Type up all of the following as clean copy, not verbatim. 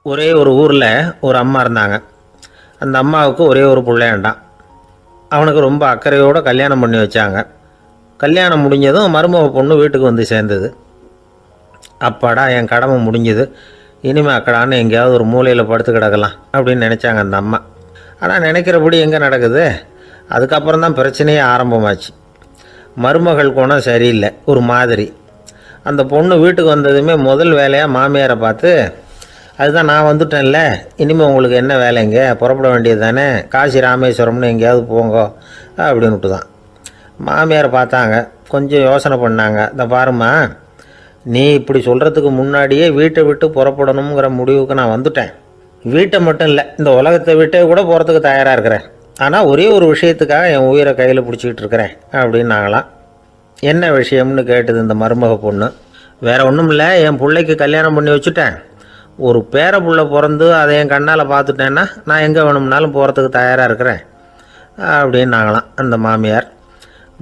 ஒரே ஒரு ஊரில் ஒரு அம்மா இருந்தாங்க. அந்த அம்மாவுக்கு ஒரே ஒரு பிள்ளையாண்டான். அவனுக்கு ரொம்ப அக்கறையோடு கல்யாணம் பண்ணி வச்சாங்க. கல்யாணம் முடிஞ்சதும் மருமக பொண்ணு வீட்டுக்கு வந்து சேர்ந்தது. அப்பாடா, என் கடமை முடிஞ்சது, இனிமேல் அக்கடான்னு எங்கேயாவது ஒரு மூலையில் படுத்து கிடக்கலாம் அப்படின்னு நினச்சாங்க அந்த அம்மா. ஆனால் நினைக்கிறபடி எங்கே நடக்குது? அதுக்கப்புறம் தான் பிரச்சனையே ஆரம்பமாச்சு. மருமகள் குணம் சரியில்லை, ஒரு மாதிரி. அந்த பொண்ணு வீட்டுக்கு வந்ததுமே முதல் வேலையாக மாமியாரை பார்த்து, அதுதான் நான் வந்துட்டேன்ல, இனிமேல் உங்களுக்கு என்ன வேலைங்க, புறப்பட வேண்டியது தானே, காசி ராமேஸ்வரம்னு எங்கேயாவது போங்க அப்படின்ட்டு தான். மாமியார் பார்த்தாங்க, கொஞ்சம் யோசனை பண்ணாங்க. இந்த பாருமா, நீ இப்படி சொல்கிறதுக்கு முன்னாடியே வீட்டை விட்டு புறப்படணுங்கிற முடிவுக்கு நான் வந்துட்டேன். வீட்டை மட்டும் இல்லை, இந்த உலகத்தை விட்டே கூட போகிறதுக்கு தயாராக இருக்கிறேன். ஆனால் ஒரே ஒரு விஷயத்துக்காக என் உயிரை கையில் பிடிச்சிக்கிட்டு இருக்கிறேன் அப்படின்னாங்களாம். என்ன விஷயம்னு கேட்டது இந்த மருமக பொண்ணு. வேறு ஒன்றும் இல்லை, என் பிள்ளைக்கு கல்யாணம் பண்ணி வச்சுட்டேன். ஒரு பேர புள்ள பிறந்து அதை என் கண்ணால் பார்த்துட்டேன்னா நான் எங்கே வேணும்னாலும் போகிறதுக்கு தயாராக இருக்கிறேன் அப்படின்னாங்களாம் அந்த மாமியார்.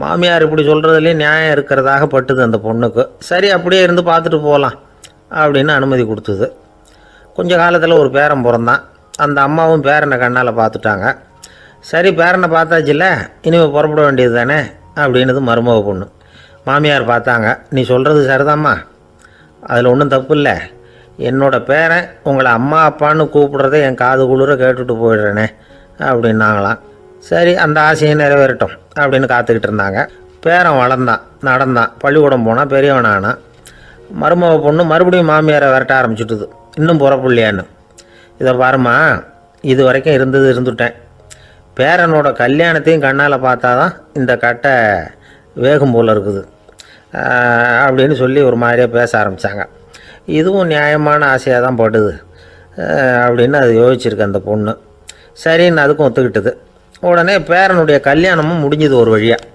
மாமியார் இப்படி சொல்கிறதுலேயும் நியாயம் இருக்கிறதாக பட்டுது அந்த பொண்ணுக்கு. சரி, அப்படியே இருந்து பார்த்துட்டு போகலாம் அப்படின்னு அனுமதி கொடுத்தது. கொஞ்ச காலத்தில் ஒரு பேரன் பிறந்தான். அந்த அம்மாவும் பேரனை கண்ணால் பார்த்துட்டாங்க. சரி, பேரனை பார்த்தாச்சுல்ல, இனிமேல் புறப்பட வேண்டியது தானே அப்படின்னது மருமக பொண்ணு. மாமியார் பார்த்தாங்க, நீ சொல்கிறது சரிதாம்மா, அதில் ஒன்றும் தப்பு இல்லை. என்னோடய பேரன் உங்களை அம்மா அப்பான்னு கூப்பிடுறத என் காது குளிர கேட்டுட்டு போயிடுறேனே அப்படின்னாங்களாம். சரி, அந்த ஆசையை நிறைவேறட்டும் அப்படின்னு காத்துக்கிட்டு இருந்தாங்க. பேரன் வளர்ந்தான், நடந்தான், பள்ளிக்கூடம் போனால் பெரியவனானான். மருமக பொண்ணு மறுபடியும் மாமியாரை விரட்ட ஆரம்பிச்சுட்டுது, இன்னும் புறப்புள்ளையான்னு. இதை பாருமா, இது வரைக்கும் இருந்துட்டேன். பேரனோட கல்யாணத்தையும் கண்ணால் பார்த்தா தான் இந்த கட்டை வேகும் போல் இருக்குது அப்படின்னு சொல்லி ஒரு மாதிரியாக பேச ஆரம்பித்தாங்க. இதுவும் நியாயமான ஆசையாக தான் படுது அப்படின்னு அது யோசிச்சிருக்கு அந்த பொண்ணு. சரின்னு அதுக்கும் ஒத்துக்கிட்டது. உடனே பேரனுடைய கல்யாணமும் முடிஞ்சது ஒரு வழியாக.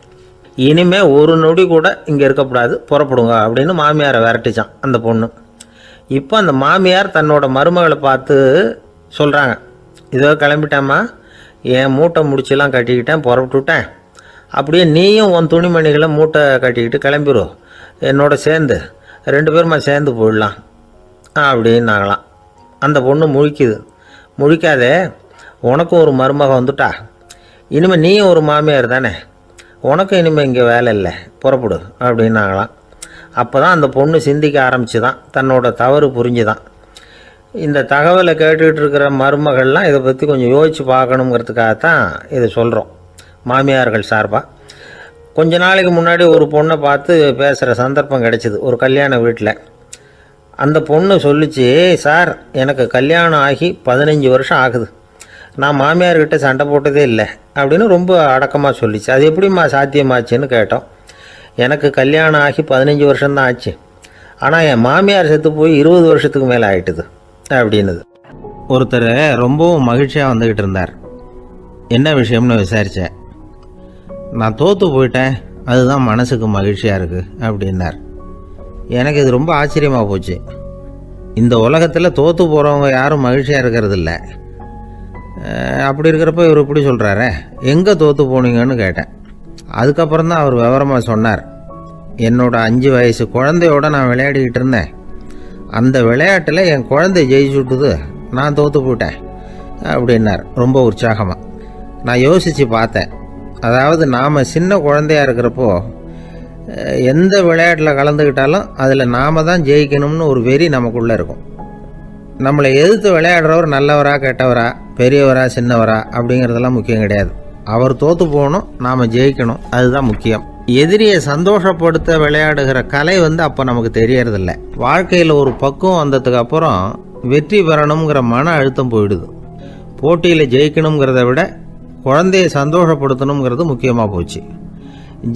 இனிமேல் ஒரு நொடி கூட இங்கே இருக்கக்கூடாது, புறப்படுங்க அப்படின்னு மாமியாரை விரட்டிச்சான் அந்த பொண்ணு. இப்போ அந்த மாமியார் தன்னோட மருமகளை பார்த்து சொல்கிறாங்க, இதோ கிளம்பிட்டேம்மா, என் மூட்டை முடிச்செல்லாம் கட்டிக்கிட்டேன், புறப்பட்டுவிட்டேன். அப்படியே நீயும் உன் துணிமணிகளை மூட்டை கட்டிக்கிட்டு கிளம்பிடும், என்னோட சேர்ந்து 2 பேருமா சேர்ந்து போயிடலாம் அப்படின்னாங்களாம். அந்த பொண்ணு முழிக்காதே, உனக்கும் ஒரு மருமக வந்துட்டா, இனிமேல் நீயும் ஒரு மாமியார் தானே, உனக்கும் இனிமேல் இங்கே வேலை இல்லை, புறப்படு அப்படின்னாங்களாம். அப்போ தான் அந்த பொண்ணு சிந்திக்க ஆரம்பிச்சு தான், தன்னோட தவறு புரிஞ்சுதான். இந்த தகவலை கேட்டுக்கிட்டு இருக்கிற மருமகள்லாம் இதை பற்றி கொஞ்சம் யோசித்து பார்க்கணுங்கிறதுக்காகத்தான் இதை சொல்கிறோம் மாமியார்கள் சார்பாக. கொஞ்ச நாளைக்கு முன்னாடி ஒரு பொண்ணை பார்த்து பேசுகிற சந்தர்ப்பம் கிடைச்சிது ஒரு கல்யாண வீட்டில். அந்த பொண்ணு சொல்லிச்சு, சார், எனக்கு கல்யாணம் ஆகி 15 வருஷம் ஆகுது, நான் மாமியார்கிட்ட சண்டை போட்டதே இல்லை அப்படின்னு ரொம்ப அடக்கமாக சொல்லிச்சு. அது எப்படிம்மா சாத்தியமாச்சுன்னு கேட்டோம். எனக்கு கல்யாணம் ஆகி 15 வருஷம்தான் ஆச்சு, ஆனால் என் மாமியார் செத்து போய் 20 வருஷத்துக்கு மேலே ஆகிட்டுது அப்படின்னுது. ஒருத்தர் ரொம்பவும் மகிழ்ச்சியாக வந்துக்கிட்டு இருந்தார். என்ன விஷயம்னு விசாரித்தேன். நான் தோற்று போயிட்டேன், அதுதான் மனசுக்கு மகிழ்ச்சியாக இருக்குது அப்படின்னார். எனக்கு இது ரொம்ப ஆச்சரியமாக போச்சு. இந்த உலகத்தில் தோற்று போகிறவங்க யாரும் மகிழ்ச்சியாக இருக்கிறதில்ல. அப்படி இருக்கிறப்ப இவர் இப்படி சொல்கிறாரே, எங்கே தோற்று போனீங்கன்னு கேட்டேன். அதுக்கப்புறம் தான் அவர் விவரமாக சொன்னார். என்னோட 5 வயசு குழந்தையோடு நான் விளையாடிக்கிட்டு இருந்தேன். அந்த விளையாட்டில் என் குழந்தை ஜெயிச்சுட்டுது, நான் தோற்று போயிட்டேன் அப்படின்னார் ரொம்ப உற்சாகமாக. நான் யோசித்து பார்த்தேன். அதாவது நாம் சின்ன குழந்தையாக இருக்கிறப்போ எந்த விளையாட்டில் கலந்துக்கிட்டாலும் அதில் நாம் தான் ஜெயிக்கணும்னு ஒரு வெறி நமக்குள்ளே இருக்கும். நம்மளை எதிர்த்து விளையாடுறவர் நல்லவரா கெட்டவரா, பெரியவரா சின்னவரா அப்படிங்கிறதெல்லாம் முக்கியம் கிடையாது. அவர் தோற்று போகணும், நாம் ஜெயிக்கணும், அதுதான் முக்கியம். எதிரியை சந்தோஷப்படுத்த விளையாடுகிற கலை அப்போ நமக்கு தெரியறதில்ல. வாழ்க்கையில் ஒரு பக்குவம் வந்ததுக்கு அப்புறம் வெற்றி பெறணுங்கிற மன அழுத்தம் போயிடுது. போட்டியில் ஜெயிக்கணுங்கிறத விட குழந்தையை சந்தோஷப்படுத்தணுங்கிறது முக்கியமாக போச்சு.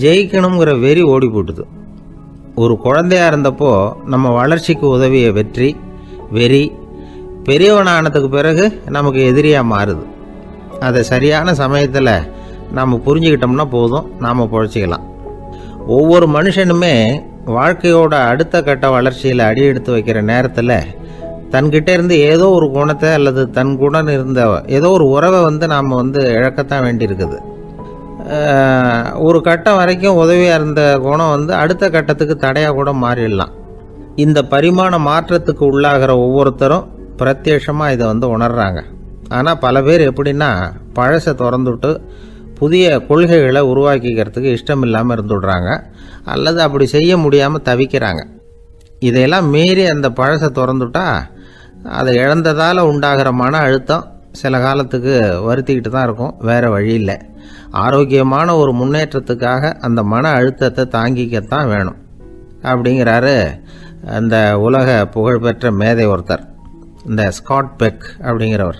ஜெயிக்கணுங்கிற வெறி ஓடி போட்டுது. ஒரு குழந்தையாக இருந்தப்போ நம்ம வளர்ச்சிக்கு உதவிய வெறி பெரியவனானதுக்கு பிறகு நமக்கு எதிரியாக மாறுது. அதை சரியான சமயத்தில் நாம் புரிஞ்சுக்கிட்டோம்னா போதும், நாம் பொழைச்சிக்கலாம். ஒவ்வொரு மனுஷனுமே வாழ்க்கையோட அடுத்த கட்ட வளர்ச்சியில் அடி எடுத்து வைக்கிற நேரத்தில் தன்கிட்ட இருந்து ஏதோ ஒரு குணத்தை அல்லது தன் குணம் இருந்த ஏதோ ஒரு உறவை நாம் இழக்கத்தான் வேண்டியிருக்குது. ஒரு கட்டம் வரைக்கும் உதவியாக இருந்த குணம் அடுத்த கட்டத்துக்கு தடையாக கூட மாறிடலாம். இந்த பரிமாண மாற்றத்துக்கு உள்ளாகிற ஒவ்வொருத்தரும் பிரத்யட்சமாக இதை உணர்றாங்க. ஆனால் பல பேர் எப்படின்னா பழசை திறந்துவிட்டு புதிய கொள்கைகளை உருவாக்கிக்கிறதுக்கு இஷ்டம் இல்லாமல் இருந்துடுறாங்க, அல்லது அப்படி செய்ய முடியாமல் தவிக்கிறாங்க. இதையெல்லாம் மீறி அந்த பழசை திறந்துட்டா அதை இழந்ததால் உண்டாகிற மன அழுத்தம் சில காலத்துக்கு வருத்திக்கிட்டு தான் இருக்கும், வேறு வழி இல்லை. ஆரோக்கியமான ஒரு முன்னேற்றத்துக்காக அந்த மன அழுத்தத்தை தாங்கிக்கத்தான் வேணும் அப்படிங்கிறாரு அந்த உலக புகழ்பெற்ற மேதை ஒருத்தர், இந்த ஸ்காட் பெக் அப்படிங்கிறவர்.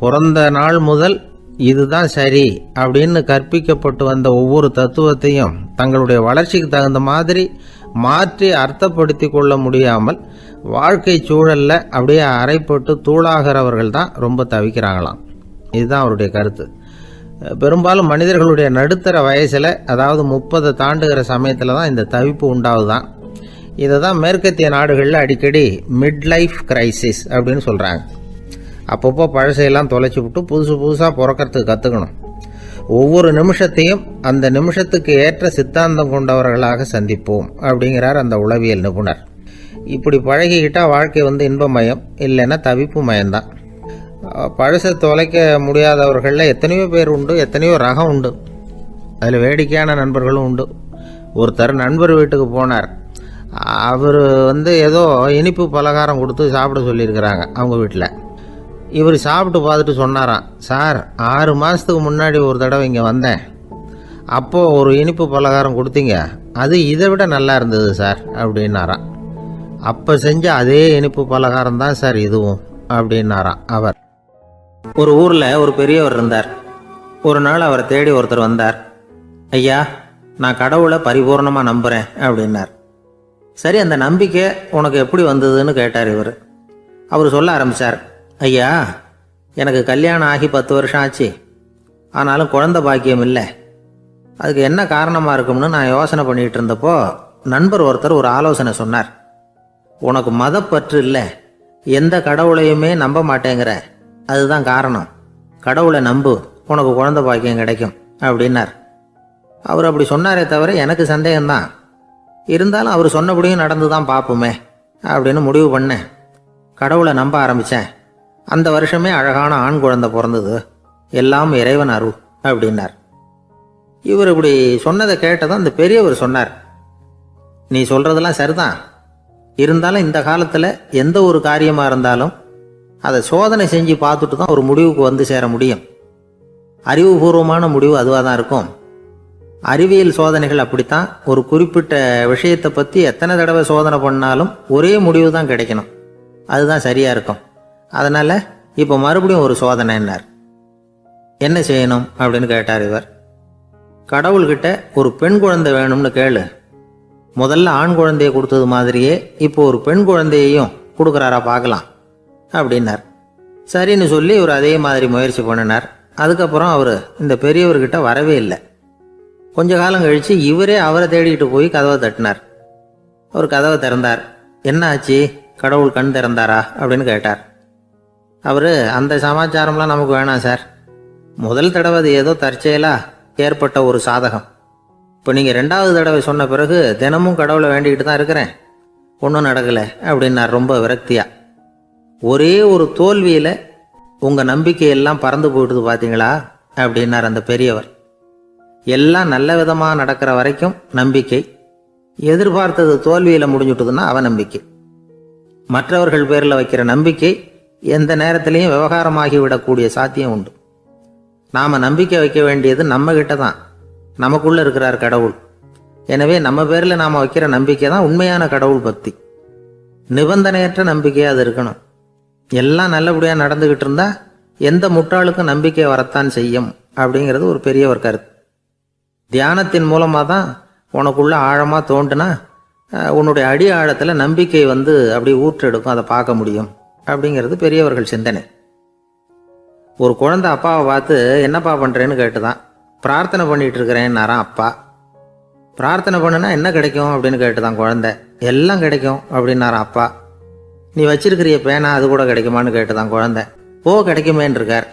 பிறந்த நாள் முதல் இதுதான் சரி அப்படின்னு கற்பிக்கப்பட்டு வந்த ஒவ்வொரு தத்துவத்தையும் தங்களுடைய வளர்ச்சிக்கு தகுந்த மாதிரி மாற்றி அர்த்தப்படுத்தி கொள்ள முடியாமல் வாழ்க்கை சூழலில் அப்படியே அரைப்பட்டு தூளாகிறவர்கள் தான் ரொம்ப தவிக்கிறாங்களாம். இதுதான் அவருடைய கருத்து. பெரும்பாலும் மனிதர்களுடைய நடுத்தர வயசில், அதாவது 30 தாண்டுகிற சமயத்தில் தான் இந்த தவிப்பு உண்டாகுதான். இதை தான் மேற்கத்திய நாடுகளில் அடிக்கடி மிட் லைஃப் கிரைசிஸ் அப்படின்னு சொல்கிறாங்க. அப்பப்போ பழசையெல்லாம் தொலைச்சி விட்டு புதுசாக பிறக்கிறதுக்கு கற்றுக்கணும். ஒவ்வொரு நிமிஷத்தையும் அந்த நிமிஷத்துக்கு ஏற்ற சித்தாந்தம் கொண்டவர்களாக சந்திப்போம் அப்படிங்கிறார் அந்த உளவியல் நிபுணர். இப்படி பழகிக்கிட்டால் வாழ்க்கை இன்பமயம், இல்லைன்னா தவிப்பு மயம்தான். பழசை தொலைக்க முடியாதவர்களில் எத்தனையோ பேர் உண்டு, எத்தனையோ ரகம் உண்டு. அதில் வேடிக்கையான நண்பர்களும் உண்டு. ஒருத்தர் நண்பர் வீட்டுக்கு போனார். அவர் ஏதோ இனிப்பு பலகாரம் கொடுத்து சாப்பிட சொல்லியிருக்கிறாங்க அவங்க வீட்டில். இவர் சாப்பிட்டு பார்த்துட்டு சொன்னாராம், சார் 6 மாதத்துக்கு முன்னாடி ஒரு தடவை இங்கே வந்தேன், அப்போது ஒரு இனிப்பு பலகாரம் கொடுத்தீங்க, அது இதை விட நல்லா இருந்தது சார் அப்படின்னாராம். அப்போ செஞ்ச அதே இனிப்பு பலகாரம் தான் சார் இதுவும் அப்படின்னாராம் அவர். ஒரு ஊரில் ஒரு பெரியவர் இருந்தார். ஒரு நாள் அவரை தேடி ஒருத்தர் வந்தார். ஐயா, நான் கடவுளை பரிபூர்ணமாக நம்புகிறேன் அப்படின்னார். சரி, அந்த நம்பிக்கை உனக்கு எப்படி வந்ததுன்னு கேட்டார் இவர். அவர் சொல்ல ஆரம்பித்தார், ஐயா, எனக்கு கல்யாணம் ஆகி 10 வருஷம் ஆச்சு, ஆனாலும் குழந்தை பாக்கியம் இல்லை. அதுக்கு என்ன காரணமாக இருக்கும்னு நான் யோசனை பண்ணிகிட்டு இருந்தப்போ நண்பர் ஒருத்தர் ஒரு ஆலோசனை சொன்னார். உனக்கு மதப்பற்று இல்லை, எந்த கடவுளையுமே நம்ப மாட்டேங்கிற, அதுதான் காரணம். கடவுளை நம்பு, உனக்கு குழந்தை பாக்கியம் கிடைக்கும் அப்படின்னார். அவர் அப்படி சொன்னாரே தவிர எனக்கு சந்தேகம்தான். இருந்தாலும் அவர் சொன்னபடியும் நடந்து தான் பார்ப்போமே அப்படின்னு முடிவு பண்ணேன். கடவுளை நம்ப ஆரம்பித்தேன். அந்த வருஷமே அழகான ஆண் குழந்தை பிறந்தது. எல்லாம் இறைவன் அருள் அப்படின்னார். இவர் இப்படி சொன்னதை கேட்டதும் அந்த பெரியவர் சொன்னார், நீ சொல்கிறதெல்லாம் சரிதான், இருந்தாலும் இந்த காலத்தில் எந்த ஒரு காரியமாக இருந்தாலும் அதை சோதனை செஞ்சு பார்த்துட்டு தான் ஒரு முடிவுக்கு சேர முடியும். அறிவுபூர்வமான முடிவு அதுவாக தான் இருக்கும். அறிவியல் சோதனைகள் அப்படித்தான். ஒரு குறிப்பிட்ட விஷயத்தை பற்றி எத்தனை தடவை சோதனை பண்ணாலும் ஒரே முடிவு தான் கிடைக்கணும், அதுதான் சரியாக இருக்கும். அதனால் இப்போ மறுபடியும் ஒரு சோதனைன்னார். என்ன செய்யணும் அப்படின்னு கேட்டார் இவர். கடவுள்கிட்ட ஒரு பெண் குழந்தை வேணும்னு கேளு. முதல்ல ஆண் குழந்தையை கொடுத்தது மாதிரியே இப்போ ஒரு பெண் குழந்தையையும் கொடுக்குறாரா பார்க்கலாம் அப்படின்னார். சரின்னு சொல்லி இவர் அதே மாதிரி முயற்சி பண்ணினார். அதுக்கப்புறம் அவர் இந்த பெரியவர்கிட்ட வரவே இல்லை. கொஞ்ச காலம் கழித்து இவரே அவரை தேடிட்டு போய் கதவை தட்டினார். அவர் கதவை திறந்தார். என்ன ஆச்சு, கடவுள் கண் திறந்தாரா அப்படின்னு கேட்டார். அவர், அந்த சமாச்சாரம்லாம் நமக்கு வேணாம் சார், முதல் தடவை அது ஏதோ தற்செயலாக ஏற்பட்ட ஒரு சாதகம். இப்போ நீங்கள் 2வது தடவை சொன்ன பிறகு தினமும் கடவுளை வேண்டிக்கிட்டு தான் இருக்கிறேன், ஒன்றும் நடக்கலை அப்படின்னார் ரொம்ப விரக்தியாக. ஒரே ஒரு தோல்வியில் உங்கள் நம்பிக்கையெல்லாம் பறந்து போயிடுது பார்த்தீங்களா அப்படின்னார் அந்த பெரியவர். எல்லாம் நல்ல விதமாக நடக்கிற வரைக்கும் நம்பிக்கை, எதிர்பார்த்தது தோல்வியில் முடிஞ்சுட்டுதுன்னா அவநம்பிக்கை. மற்றவர்கள் பேரில் வைக்கிற நம்பிக்கை எந்த நேரத்திலையும் விவகாரமாகி விடக்கூடிய சாத்தியம் உண்டு. நாம் நம்பிக்கை வைக்க வேண்டியது நம்மகிட்ட தான், நமக்குள்ளே இருக்கிறார் கடவுள். எனவே நம்ம பேரில் நாம் வைக்கிற நம்பிக்கை தான் உண்மையான கடவுள் பக்தி. நிபந்தனையற்ற நம்பிக்கையாக அது இருக்கணும். எல்லாம் நல்லபடியாக நடந்துக்கிட்டு இருந்தால் எந்த முட்டாளுக்கும் நம்பிக்கை வரத்தான் செய்யும் அப்படிங்கிறது ஒரு பெரியவர் கருத்து. தியானத்தின் மூலமாக தான் உனக்குள்ள ஆழமாக தோண்டுனா உன்னுடைய அடி ஆழத்தில் நம்பிக்கை அப்படி ஊற்றெடுக்கும், அதை பார்க்க முடியும் அப்படிங்கிறது பெரியவர்கள் சிந்தனை. ஒரு குழந்தை அப்பாவை பார்த்து என்னப்பா பண்ணுறேன்னு கேட்டுதான். பிரார்த்தனை பண்ணிகிட்டு இருக்கிறேன்னாராம் அப்பா. பிரார்த்தனை பண்ணுனா என்ன கிடைக்கும் அப்படின்னு கேட்டுதான் குழந்தை. எல்லாம் கிடைக்கும் அப்படின்னாராம் அப்பா. நீ வச்சிருக்கிறிய பேனா அது கூட கிடைக்குமான்னு கேட்டுதான் குழந்தை. கிடைக்குமேன்னு இருக்கார்.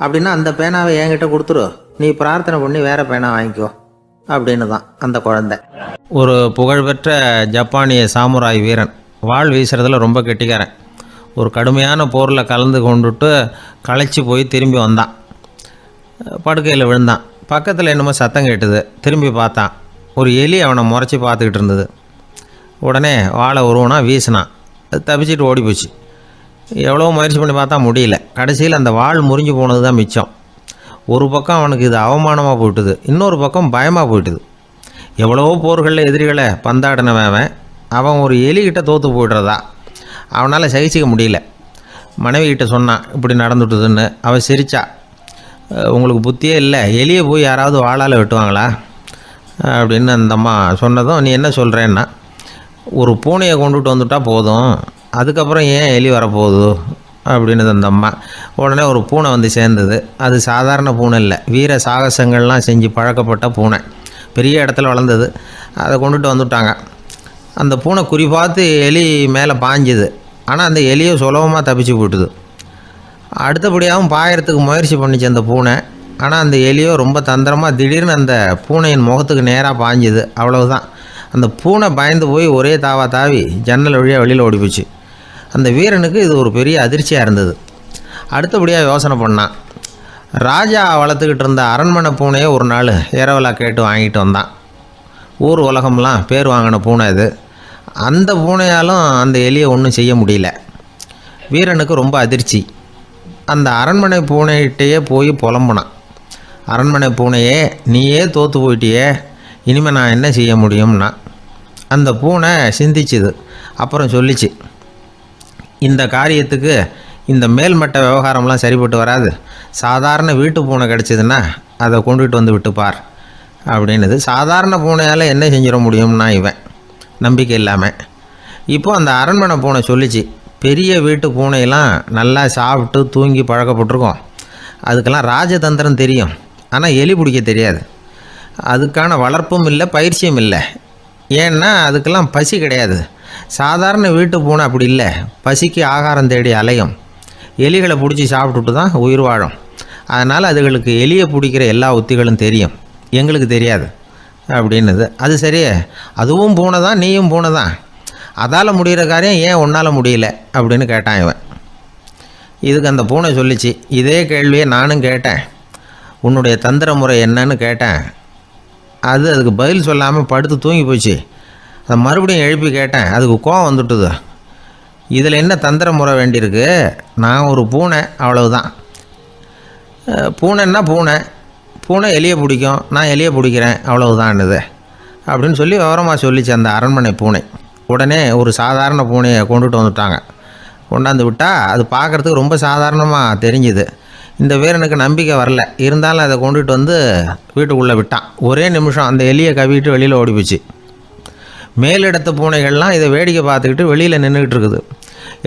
அப்படின்னா அந்த பேனாவை என்கிட்ட கொடுத்துரு, நீ பிரார்த்தனை பண்ணி வேற பேனா வாங்கிக்கோ அப்படின்னு தான் அந்த குழந்தை. ஒரு புகழ்பெற்ற ஜப்பானிய சாமுராய் வீரன், வாள் வீசுறதுல ரொம்ப கெட்டிக்காரன். ஒரு கடுமையான போரில் கலந்து கொண்டுட்டு களைச்சி போய் திரும்பி வந்தான். படுக்கையில் விழுந்தான். பக்கத்தில் என்னமோ சத்தம் கேட்டுது. திரும்பி பார்த்தான். ஒரு எலி அவனை முறைச்சி பார்த்துக்கிட்டு இருந்தது. உடனே வாழை உருவனா வீசினான். அது தப்பிச்சிட்டு ஓடி போச்சு. எவ்வளோ முயற்சி பண்ணி பார்த்தா முடியல. கடைசியில் அந்த வாள் முறிஞ்சு போனது தான் மிச்சம். ஒரு பக்கம் அவனுக்கு இது அவமானமாக போயிட்டுது, இன்னொரு பக்கம் பயமாக போயிட்டுது. எவ்வளவோ போர்களில் எதிரிகளை பந்தாடினவன் அவன் ஒரு எலிகிட்ட தோற்று போய்டுறதா அவனால் சகிச்சிக்க முடியல. மனைவிகிட்ட சொன்னான் இப்படி நடந்துட்டுதுன்னு. அவள் சிரிச்சா. உங்களுக்கு புத்தியே இல்லை, எலியை போய் யாராவது வாளால் வெட்டுவாங்களா அப்படின்னு அந்த அம்மா சொன்னதும், நீ என்ன சொல்கிறேன்னா, ஒரு பூனையை கொண்டுட்டு வந்துட்டா போதும், அதுக்கப்புறம் ஏன் எலி வரப்போகுது அப்படின்னு அந்த அம்மா. உடனே ஒரு பூனை வந்து சேர்ந்தது. அது சாதாரண பூனை இல்லை, வீர சாகசங்கள்லாம் செஞ்சு பழக்கப்பட்ட பூனை. பெரிய இடத்துல வளர்ந்தது. அதை கொண்டுட்டு வந்துட்டாங்க. அந்த பூனை குறி பார்த்து எலி மேலே பாஞ்சுது. ஆனால் அந்த எலியை சுலபமாக தப்பிச்சு போட்டுது. அடுத்தபடியாகவும் பாயறதுக்கு முயற்சி பண்ணிச்சு அந்த பூனை. ஆனால் அந்த எலியோ ரொம்ப தந்திரமாக திடீர்னு அந்த பூனையின் முகத்துக்கு நேராக பாஞ்சுது. அவ்வளவுதான். அந்த பூனை பயந்து போய் ஒரே தாவி ஜன்னல் வழியாக வெளியில் ஓடி போச்சு. அந்த வீரனுக்கு இது ஒரு பெரிய அதிர்ச்சியாக இருந்தது. அடுத்தபடியாக யோசனை பண்ணான். ராஜா வளர்த்துக்கிட்டு இருந்த அரண்மனை பூனையை ஒரு நாள் இரவலாக கேட்டு வாங்கிட்டு வந்தான். ஊர் உலகம்லாம் பேர் வாங்கின பூனை இது. அந்த பூனையாலும் அந்த எலியை ஒன்றும் செய்ய முடியல. வீரனுக்கு ரொம்ப அதிர்ச்சி. அந்த அரண்மனை பூனைகிட்டையே போய் புலம்புனான். அரண்மனை பூனையே, நீயே தோற்று போயிட்டியே, இனிமேல் நான் என்ன செய்ய முடியும்னா. அந்த பூனை சிந்திச்சுது. அப்புறம் சொல்லிச்சு, இந்த காரியத்துக்கு இந்த மேல்மட்ட விவகாரம்லாம் சரிப்பட்டு வராது. சாதாரண வீட்டு பூனை கிடச்சிதுன்னா அதை கொண்டுகிட்டு வந்து விட்டுப்பார் அப்படின்னுது. சாதாரண பூனையால் என்ன செஞ்சிட முடியும்னா இவன் நம்பிக்கை இல்லாமல். இப்போது அந்த அரண்மனை பூனை சொல்லிச்சு, பெரிய வீட்டு பூனையெல்லாம் நல்லா சாப்பிட்டு தூங்கி பழக்கப்பட்டிருக்கோம். அதுக்கெல்லாம் ராஜதந்திரம் தெரியும், ஆனால் எலி பிடிக்க தெரியாது. அதுக்கான வளர்ப்பும் இல்லை, பயிற்சியும் இல்லை. ஏன்னா அதுக்கெல்லாம் பசி கிடையாது. சாதாரண வீட்டு பூனை அப்படி இல்லை, பசிக்கு ஆகாரம் தேடி அலையும். எலிகளை பிடிச்சி சாப்பிட்டுட்டு தான் உயிர் வாழும். அதனால் அதுகளுக்கு எலியை பிடிக்கிற எல்லா உத்திகளும் தெரியும், எங்களுக்கு தெரியாது அப்படின்னுது. அது சரியே, அதுவும் பூனை தான், நீயும் பூனை தான், அதால் முடிகிற காரியம் ஏன் உன்னால் முடியல அப்படின்னு கேட்டான் இவன். இதுக்கு அந்த பூனை சொல்லிச்சு, இதே கேள்வியை நானும் கேட்டேன், உன்னுடைய தந்திர முறை என்னன்னு கேட்டேன். அதுக்கு பதில் சொல்லாமல் படுத்து தூங்கி போச்சு. அதை மறுபடியும் எழுப்பி கேட்டேன், அதுக்கு கோவம் வந்துட்டுது. இதில் என்ன தந்திர முறை வேண்டியிருக்கு? நான் ஒரு பூனை, அவ்வளவுதான். பூனைன்னா பூனை, பூனை எலியை பிடிக்கும், நான் எலியை பிடிக்கிறேன், அவ்வளவுதான்னுது அப்படின்னு சொல்லி விவரமாக சொல்லிச்சு அந்த அரண்மனை பூனை. உடனே ஒரு சாதாரண பூனையை கொண்டுட்டு வந்துட்டாங்க. கொண்டாந்து விட்டால் அது பார்க்குறதுக்கு ரொம்ப சாதாரணமாக தெரிஞ்சுது. இந்த வீரனுக்கு நம்பிக்கை வரல. இருந்தாலும் அதை கொண்டுட்டு வந்து வீட்டுக்குள்ளே விட்டான். ஒரே நிமிஷம் அந்த எலியை கவிட்டு வெளியில் ஓடி போச்சு. மேலிடத்து பூனைகள்லாம் இதை வேடிக்கை பார்த்துக்கிட்டு வெளியில் நின்றுக்கிட்டு இருக்குது.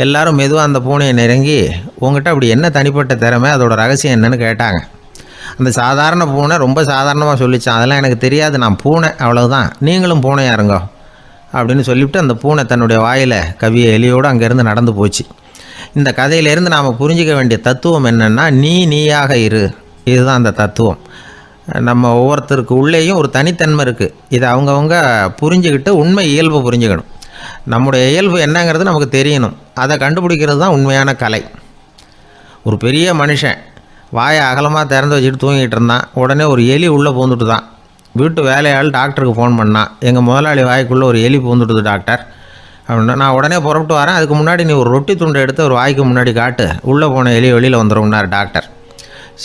எல்லோரும் மெதுவாக அந்த பூனையை நெருங்கி, உங்கள்கிட்ட அப்படி என்ன தனிப்பட்ட திறமை, அதோட ரகசியம் என்னன்னு கேட்டாங்க. அந்த சாதாரண பூனை ரொம்ப சாதாரணமாக சொல்லிச்சான், அதெல்லாம் எனக்கு தெரியாது, நான் பூனை, அவ்வளவுதான், நீங்களும் பூனையாக இருங்கோ அப்படின்னு சொல்லிவிட்டு அந்த பூனை தன்னுடைய வாயில் கவிய எலியோடு அங்கேருந்து நடந்து போச்சு. இந்த கதையிலேருந்து நாம் புரிஞ்சிக்க வேண்டிய தத்துவம் என்னென்னா, நீயாக இரு. இதுதான் அந்த தத்துவம். நம்ம ஒவ்வொருத்தருக்கு உள்ளேயும் ஒரு தனித்தன்மை இருக்குது. இதை அவங்கவுங்க புரிஞ்சுக்கிட்டு உண்மை இயல்பை புரிஞ்சுக்கணும். நம்முடைய இயல்பு என்னங்கிறது நமக்கு தெரியணும். அதை கண்டுபிடிக்கிறது தான் உண்மையான கலை. ஒரு பெரிய மனுஷன் வாயை அகலமாக திறந்து வச்சுட்டு தூங்கிட்டு இருந்தான். உடனே ஒரு எலி உள்ளே பூந்துட்டு தான். வீட்டு வேலையாள் டாக்டருக்கு ஃபோன் பண்ணான், எங்கள் முதலாளி வாய்க்குள்ளே ஒரு எலி பூந்துட்டுது டாக்டர் அப்படின்னா. நான் உடனே புறப்பட்டு வரேன், அதுக்கு முன்னாடி நீ ஒரு ரொட்டி துண்டை எடுத்து ஒரு வாய்க்கு முன்னாடி காட்டு, உள்ளே போன எலி வெளியில் வந்துடும்னார் டாக்டர்.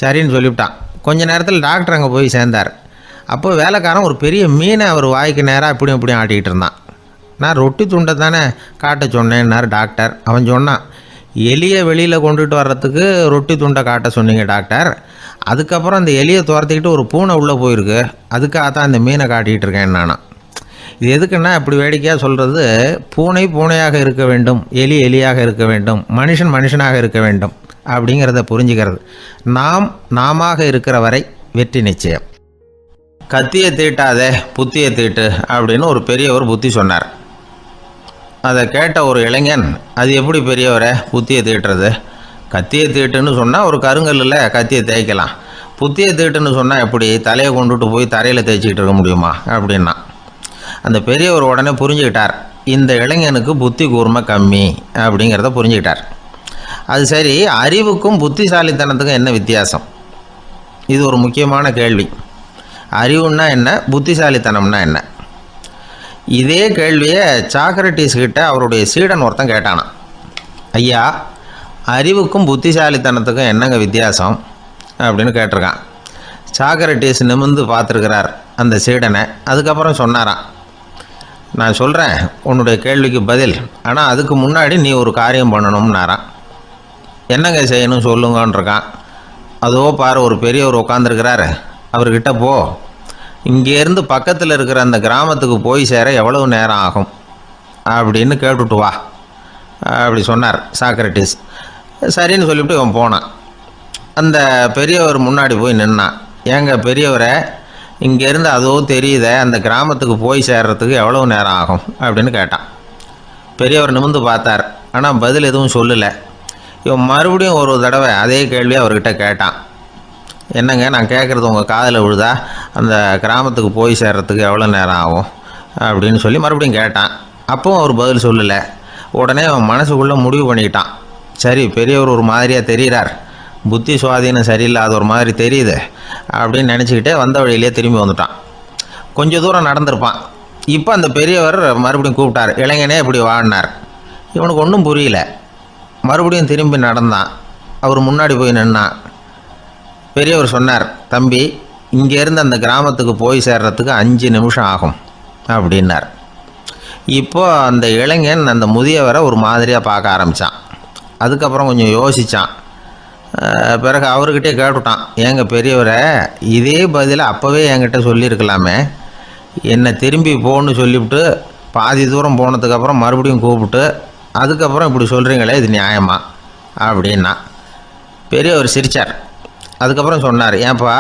சரின்னு சொல்லிவிட்டான். கொஞ்ச நேரத்தில் டாக்டர் அங்கே போய் சேர்ந்தார். அப்போ வேலைக்காரன் ஒரு பெரிய மீனை அவர் வாய்க்கு நேராக இப்படியும் ஆட்டிக்கிட்டு இருந்தான். நான் ரொட்டி துண்டை தானே காட்ட சொன்னேன்னார் டாக்டர். அவன் சொன்னான், எலியை வெளியில் கொண்டுட்டு வர்றதுக்கு ரொட்டி துண்டை காட்ட சொன்னீங்க டாக்டர், அதுக்கப்புறம் அந்த எலியை துரத்திக்கிட்டு ஒரு பூனை உள்ளே போயிருக்கு, அதுக்காக தான் இந்த மீனை காட்டிகிட்டு இருக்கேன் நானா. இது எதுக்குன்னா, இப்படி வேடிக்கையாக சொல்கிறது, பூனை பூனையாக இருக்க வேண்டும், எலி எலியாக இருக்க வேண்டும், மனுஷன் மனுஷனாக இருக்க வேண்டும் அப்படிங்கிறத புரிஞ்சுக்கிறது. நாம இருக்கிற வரை வெற்றி நிச்சயம். கத்தியை தீட்டாதே புத்தியை தீட்டு அப்படின்னு ஒரு பெரியவர் புத்தி சொன்னார். அதை கேட்ட ஒரு இளைஞன், அது எப்படி பெரியவரை புத்தியை தீட்டுறது? கத்தியை தீட்டுன்னு சொன்னால் ஒரு கருங்கல்லில் கத்தியை தேய்க்கலாம், புத்தியை தீட்டுன்னு சொன்னால் எப்படி தலையை கொண்டுட்டு போய் தரையில் தேய்ச்சிக்கிட்டு இருக்க முடியுமா அப்படின்னா. அந்த பெரியவர் உடனே புரிஞ்சுக்கிட்டார், இந்த இளைஞனுக்கு புத்தி கூர்மை கம்மி அப்படிங்கிறத புரிஞ்சுக்கிட்டார். அது சரி, அறிவுக்கும் புத்திசாலித்தனத்துக்கும் என்ன வித்தியாசம்? இது ஒரு முக்கியமான கேள்வி. அறிவுன்னா என்ன, புத்திசாலித்தனம்னா என்ன? இதே கேள்வியை சாக்ரட்டிஸ் கிட்ட அவருடைய சீடன் ஒருத்தன் கேட்டானான். ஐயா, அறிவுக்கும் புத்திசாலித்தனத்துக்கும் என்னங்க வித்தியாசம் அப்படின்னு கேட்டிருக்கான். சாக்ரட்டிஸ் நிமிர்ந்து பார்த்துருக்கிறார் அந்த சீடனை. அதுக்கப்புறம் சொன்னாராம், நான் சொல்கிறேன் உன்னுடைய கேள்விக்கு பதில், ஆனால் அதுக்கு முன்னாடி நீ ஒரு காரியம் பண்ணணும்னாரான். என்னங்க செய்யணும் சொல்லுங்கன்றிருக்கான். அதோ பாரு, ஒரு பெரியவர் உட்காந்துருக்கிறாரு, அவர்கிட்ட போ, இங்கேருந்து பக்கத்தில் இருக்கிற அந்த கிராமத்துக்கு போய் சேர எவ்வளவு நேரம் ஆகும் அப்படின்னு கேட்டுட்டு வா அப்படி சொன்னார் சாக்ரட்டிஸ். சரின்னு சொல்லிவிட்டு இவன் போனான். அந்த பெரியவர் முன்னாடி போய் நின்னான். ஏங்க பெரியவரை, இங்கேருந்து அதோ தெரியுத அந்த கிராமத்துக்கு போய் சேர்றதுக்கு எவ்வளோ நேரம் ஆகும் அப்படின்னு கேட்டான். பெரியவர் நிமிர்ந்து பார்த்தார், ஆனால் பதில் எதுவும் சொல்லலை. இவன் மறுபடியும் ஒரு தடவை அதே கேள்வியை அவர்கிட்ட கேட்டான். என்னங்க, நான் கேட்குறது உங்கள் காதில் விழுதா, அந்த கிராமத்துக்கு போய் சேர்றதுக்கு எவ்வளோ நேரம் ஆகும் அப்படின்னு சொல்லி மறுபடியும் கேட்டான். அப்பவும் அவர் பதில் சொல்லலை. உடனே அவன் மனசுக்குள்ளே முடிவு பண்ணிக்கிட்டான், சரி பெரியவர் ஒரு மாதிரியாக தெரிகிறார், புத்தி சுவாதீனம் சரியில்லாத ஒரு மாதிரி தெரியுது அப்படின்னு நினச்சிக்கிட்டே வந்த வழியிலே திரும்பி வந்துட்டான். கொஞ்சம் தூரம் நடந்திருப்பான். இப்போ அந்த பெரியவர் மறுபடியும் கூப்பிட்டார், இளைஞனே இப்படி வாடினார். இவனுக்கு ஒன்றும் புரியல. மறுபடியும் திரும்பி நடந்தான். அவர் முன்னாடி போய் நின்னான். பெரியவர் சொன்னார், தம்பி, இங்கேருந்து அந்த கிராமத்துக்கு போய் சேர்றதுக்கு 5 நிமிஷம் ஆகும் அப்படின்னார். இப்போது அந்த இளைஞன் அந்த முதியவரை ஒரு மாதிரியாக பார்க்க ஆரம்பித்தான். அதுக்கப்புறம் கொஞ்சம் யோசித்தான். பிறகு அவர்கிட்டே கேட்டுட்டான், ஏங்க பெரியவரை, இதே பதிலை அப்போவே என்கிட்ட சொல்லியிருக்கலாமே, என்னை திரும்பி போன்னு சொல்லிவிட்டு பாதி தூரம் போனதுக்கப்புறம் மறுபடியும் கூப்பிட்டு அதுக்கப்புறம் இப்படி சொல்கிறீங்களே, இது நியாயமா அப்படின்னா. பெரியவர் சிரித்தார். அதுக்கப்புறம் சொன்னார், ஏன்பா,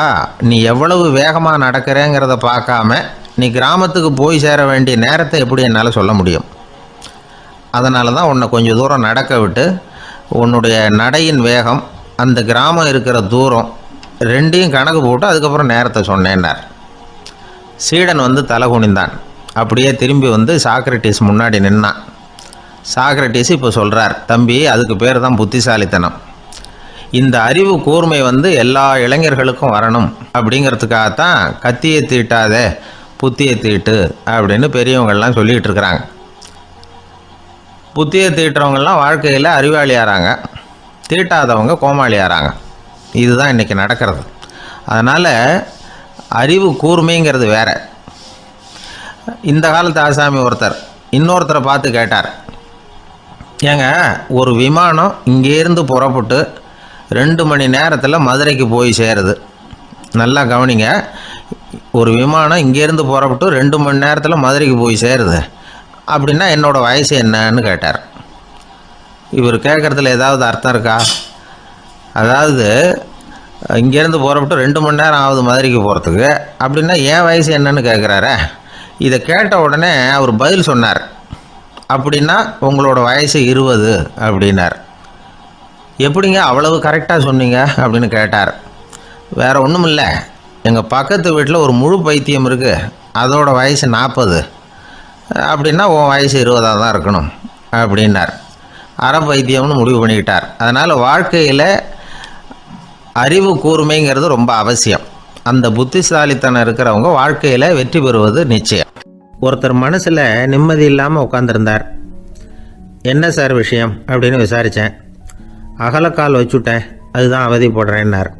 நீ எவ்வளவு வேகமாக நடக்கிறேங்கிறத பார்க்காம நீ கிராமத்துக்கு போய் சேர வேண்டிய நேரத்தை எப்படி என்னால் சொல்ல முடியும்? அதனால தான் உன்னை கொஞ்சம் தூரம் நடக்க விட்டு உன்னுடைய நடையின் வேகம், அந்த கிராமம் இருக்கிற தூரம் ரெண்டையும் கணக்கு போட்டு அதுக்கப்புறம் நேரத்தை சொன்னேன்னார். சீடன் வந்து தலை குனிந்தான். அப்படியே திரும்பி வந்து சாக்ரட்டிஸ் முன்னாடி நின்னான். சாக்ரட்டிஸ் இப்போ சொல்கிறார், தம்பி, அதுக்கு பேர் தான் புத்திசாலித்தனம். இந்த அறிவு கூர்மை வந்து எல்லா இளைஞர்களுக்கும் வரணும் அப்படிங்கிறதுக்காகத்தான் கத்தியை தீட்டாதே புத்தியை தீட்டு அப்படின்னு பெரியவங்கள்லாம் சொல்லிகிட்டு இருக்கிறாங்க. புத்தியை தீட்டுறவங்கெல்லாம் வாழ்க்கையில் அறிவாளியாகிறாங்க, தீட்டாதவங்க கோமாளியாகிறாங்க. இதுதான் இன்றைக்கி நடக்கிறது. அதனால் அறிவு கூர்மைங்கிறது வேறு. இந்த காலத்து ஆசாமி ஒருத்தர் இன்னொருத்தரை பார்த்து கேட்டார், ஏங்க, ஒரு விமானம் இங்கேருந்து புறப்பட்டு 2 மணி நேரத்தில் மதுரைக்கு போய் சேருது. நல்லா கவனிங்க, ஒரு விமானம் இங்கேருந்து புறப்பட்டு 2 மணி நேரத்தில் மதுரைக்கு போய் சேருது அப்படின்னா என்னோடய வயசு என்னன்னு கேட்டார். இவர் கேட்குறதுல ஏதாவது அர்த்தம் இருக்கா? அதாவது இங்கேருந்து புறப்பட்டு 2 மணி நேரம் ஆகுது மதுரைக்கு போகிறதுக்கு, அப்படின்னா என் வயசு என்னன்னு கேட்குறாரு. இதை கேட்ட உடனே அவர் பதில் சொன்னார், அப்படின்னா உங்களோட வயசு 20 அப்படின்னார். எப்படிங்க அவ்வளவு கரெக்டாக சொன்னீங்க அப்படின்னு கேட்டார். வேறு ஒன்றும் இல்லை, எங்கள் பக்கத்து வீட்டில் ஒரு முழு பைத்தியம் இருக்குது, அதோட வயசு 40, அப்படின்னா உன் வயசு 20 தான் இருக்கணும் அப்படின்னார். அரை பைத்தியம்னு முடிவு பண்ணிக்கிட்டார். அதனால் வாழ்க்கையில் அறிவு கூர்மைங்கிறது ரொம்ப அவசியம். அந்த புத்திசாலித்தனம் இருக்கிறவங்க வாழ்க்கையில் வெற்றி பெறுவது நிச்சயம். ஒருத்தர் மனசில் நிம்மதி இல்லாமல் உட்காந்துருந்தார். என்ன சார் விஷயம் அப்படின்னு விசாரித்தேன். அகலக்கால் வச்சுட்டேன், அதுதான் அவதிப்படுறேன்னார்.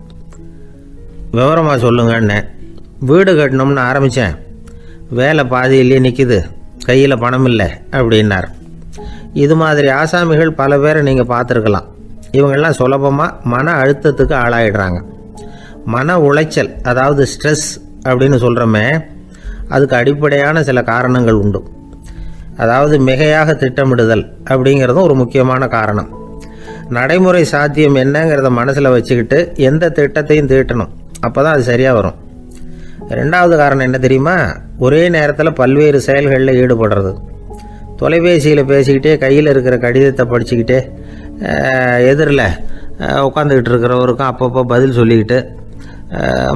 விவரமாக சொல்லுங்கன்னு. வீடு கட்டணும்னு ஆரம்பித்தேன், வேலை பாதியிலேயே நிற்கிது, கையில் பணம் இல்லை அப்படின்னார். இது மாதிரி ஆசாமிகள் பல பேரை நீங்கள் பார்த்துருக்கலாம். இவங்கெல்லாம் சுலபமாக மன அழுத்தத்துக்கு ஆளாயிடுறாங்க. மன உளைச்சல், அதாவது ஸ்ட்ரெஸ் அப்படின்னு சொல்கிறோமே, அதுக்கு அடிப்படையான சில காரணங்கள் உண்டு. அதாவது மிகையாக திட்டமிடுதல் அப்படிங்கிறதும் ஒரு முக்கியமான காரணம். நடைமுறை சாத்தியம் என்னங்கிறத மனசில் வச்சுக்கிட்டு எந்த திட்டத்தையும் தீட்டணும், அப்போ தான் அது சரியாக வரும். 2வது காரணம் என்ன தெரியுமா? ஒரே நேரத்தில் பல்வேறு செயல்களில் ஈடுபடுறது. தொலைபேசியில் பேசிக்கிட்டே கையில் இருக்கிற கடிதத்தை படிச்சுக்கிட்டே எதிரில் உட்காந்துக்கிட்டு இருக்கிறவருக்கும் அப்பப்போ பதில் சொல்லிக்கிட்டு